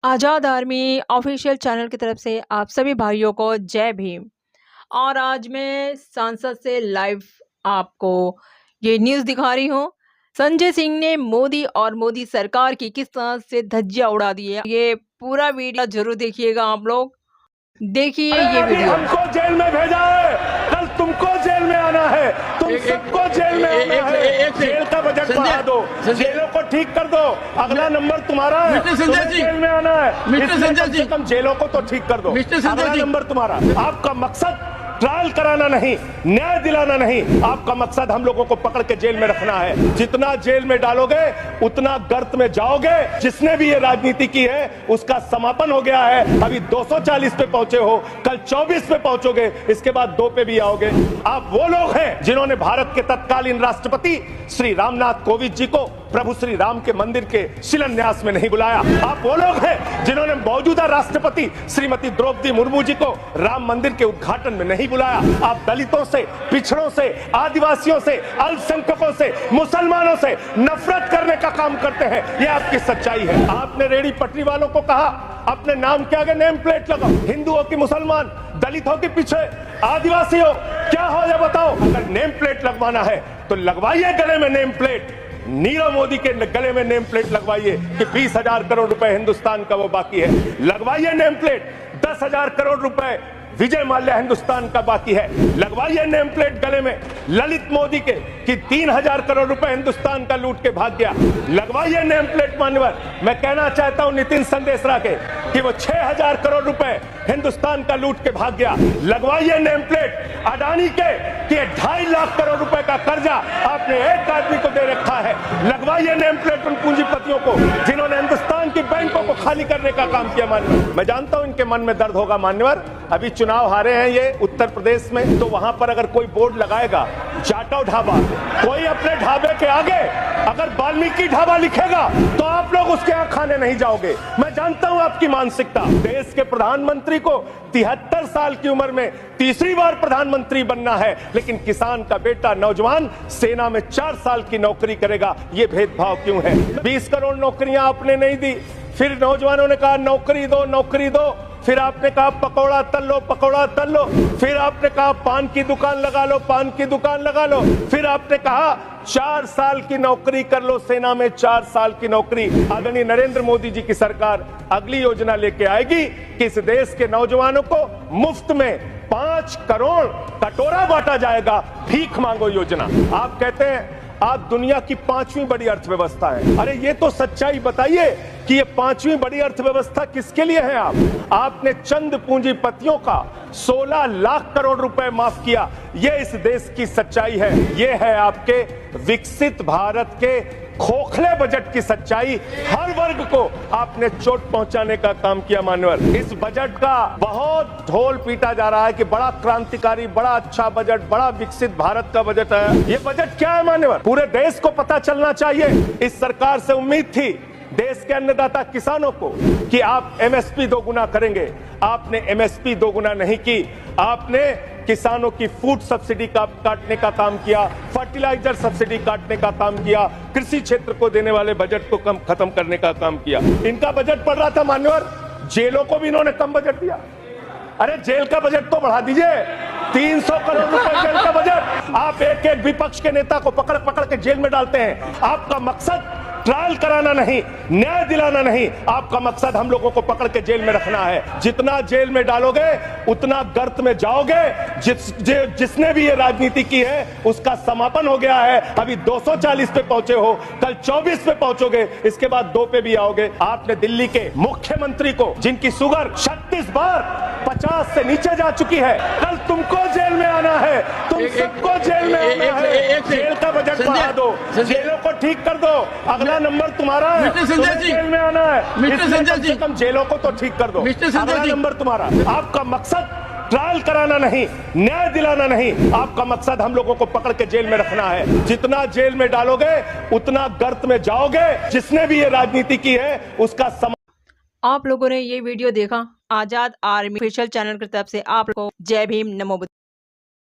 आज़ाद army official channel की तरफ से आप सभी भाइयों को जय भीम। और आज मैं सांसद से लाइव आपको ये न्यूज़ दिखा रही हूँ। संजय सिंह ने मोदी और मोदी सरकार की किस तरह से धज्जियां उड़ा दी है। ये पूरा वीडियो जरूर देखिएगा। आप लोग देखिए ये वीडियो। हमको जेल में भेजा है, कल तुमको जेल में आना है, तुम सबको जेल में आना है। जेल का बजट बढ़ा दो, जेलों को ठीक कर दो, अगला नंबर तुम्हारा है। तुम्हें जेल में आना है, इसलिए कम से कम जेलों को तो ठीक कर दो, अगला नंबर तुम्हारा। आपका मकसद ट्रायल कराना नहीं, न्याय दिलाना नहीं, आपका मकसद हम लोगों को पकड़ के जेल में रखना है। जितना जेल में डालोगे उतना गर्त में जाओगे। जिसने भी ये राजनीति की है उसका समापन हो गया है। अभी 240 पे पहुंचे हो, कल 24 पे पहुंचोगे, इसके बाद 2 पे भी आओगे। आप वो लोग हैं जिन्होंने भारत के तत्कालीन राष्ट्रपति श्री रामनाथ कोविंद जी को प्रभु श्री राम के मंदिर के शिलान्यास में नहीं बुलाया। आप वो लोग हैं जिन्होंने मौजूदा राष्ट्रपति श्रीमती द्रौपदी मुर्मू जी को राम मंदिर के उद्घाटन में नहीं बुलाया। आप दलितों से, पिछड़ों से, आदिवासियों से, अल्पसंख्यकों से, मुसलमानों से नफरत करने का काम करते हैं। ये आपकी सच्चाई है। आपने रेहड़ी पटरी वालों को कहा अपने नाम के आगे नेम प्लेट लगाओ। हिंदुओं की मुसलमान, दलितों के पीछे आदिवासी हो, क्या हो ये बताओ। अगर नेम प्लेट लगवाना है तो लगवाइए गले में नेम प्लेट। नीरव मोदी के गले में नेम प्लेट लगवाइए कि 20,000 करोड़ रुपए हिंदुस्तान का वो बाकी है। लगवाइए नेम प्लेट। 10,000 करोड़ रुपए विजय माल्या हिंदुस्तान का बाकी है। लगवाइए नेम प्लेट गले में ललित मोदी के कि 3,000 करोड़ रुपए हिंदुस्तान का लूट के भाग गया। लगवाइए नेम प्लेट मान्यवर। मैं कहना चाहता हूं नितिन संदेशरा के कि वो 6,000 करोड़ रुपए हिंदुस्तान का लूट के भाग गया। लगवाइए नेम प्लेट अडानी के कि 2.5 लाख करोड़ रुपए का कर्जा आपने एक आदमी को दे रखा है। लगवाइए नेम प्लेट उन पूंजीपतियों को जिन्होंने हिंदुस्तान की बैंकों को खाली करने का काम किया। मान्यवर, मैं जानता हूं इनके मन में दर्द होगा। मान्यवर, अभी चुनाव हारे हैं ये उत्तर प्रदेश में, तो वहां पर अगर कोई बोर्ड लगाएगा जाटव ढाबा, कोई अपने ढाबे के आगे अगर वाल्मीकि ढाबा लिखेगा तो आप लोग उसके यहां खाने नहीं जाओगे। मैं जानता हूं आपकी मानसिकता। देश के प्रधानमंत्री को 73 साल की उम्र में तीसरी बार प्रधानमंत्री बनना है, लेकिन किसान का बेटा नौजवान सेना में 4 साल की नौकरी करेगा। ये भेदभाव क्यों है? 20 करोड़ नौकरियां आपने नहीं दी, फिर नौजवानों ने कहा नौकरी दो, नौकरी दो। फिर आपने कहा पकौड़ा तल लो, पकौड़ा तल लो। फिर आपने कहा पान की दुकान लगा लो, पान की दुकान लगा लो। फिर आपने कहा 4 साल की नौकरी कर लो सेना में, 4 साल की नौकरी। आदरणीय नरेंद्र मोदी जी की सरकार अगली योजना लेके आएगी कि इस देश के नौजवानों को मुफ्त में 5 करोड़ कटोरा बांटा जाएगा। भीख मांगो योजना। आप कहते हैं आप दुनिया की 5वीं बड़ी अर्थव्यवस्था है। अरे ये तो सच्चाई बताइए कि ये 5वीं बड़ी अर्थव्यवस्था किसके लिए है? आपने चंद पूंजीपतियों का 16 लाख करोड़ रुपए माफ किया। ये इस देश की सच्चाई है। ये है आपके विकसित भारत के खोखले बजट की सच्चाई। हर वर्ग को आपने चोट पहुंचाने का काम किया। मान्यवर, इस बजट का बहुत ढोल पीटा जा रहा है कि बड़ा क्रांतिकारी, बड़ा अच्छा बजट, बड़ा विकसित भारत का बजट है। ये बजट क्या है मान्यवर? पूरे देश को पता चलना चाहिए। इस सरकार से उम्मीद थी देश के अन्नदाता किसानों को कि आप एमएसपी 2 गुना करेंगे। आपने एमएसपी 2 गुना नहीं की। आपने किसानों की फूड सब्सिडी का काटने का काम किया, फर्टिलाइजर सब्सिडी काटने का काम किया, कृषि क्षेत्र को देने वाले बजट को खत्म करने का काम किया। इनका बजट पड़ रहा था मान्यवर, जेलों को भी इन्होंने कम बजट दिया। अरे जेल का बजट तो बढ़ा दीजिए, 300 करोड़ रुपए जेल का बजट। आप एक एक विपक्ष के नेता को पकड़ पकड़ के जेल में डालते हैं। आपका मकसद ट्रायल कराना नहीं, न्याय दिलाना नहीं, आपका मकसद हम लोगों को पकड़ के जेल में रखना है। जितना जेल में डालोगे उतना गर्त में जाओगे। जिसने भी ये राजनीति की है उसका समापन हो गया है। अभी 240 पे पहुंचे हो, कल 24 पे पहुंचोगे, इसके बाद 2 पे भी आओगे। आपने दिल्ली के मुख्यमंत्री को जिनकी शुगर 36 बार 50 से नीचे जा चुकी है, कल तुमको जेल में आना है, तुम सबको जेल में आना है। जेल का बजट बढ़ा दो, जेलों को ठीक कर दो, अगला नंबर तुम्हारा है। तुम्हें जेल में आना है, इसलिए कम से कम जेलों को तो ठीक कर दो, अगला नंबर तुम्हारा। आपका मकसद ट्रायल कराना नहीं, न्याय दिलाना नहीं, आपका मकसद हम लोगों को पकड़ के जेल में रखना है। जितना जेल में डालोगे उतना गर्त में जाओगे। जिसने भी ये राजनीति की है उसका आप लोगों ने ये वीडियो देखा। आज़ाद आर्मी ऑफिशियल चैनल की तरफ से आप लोगों को जय भीम, नमो बुद्धाय।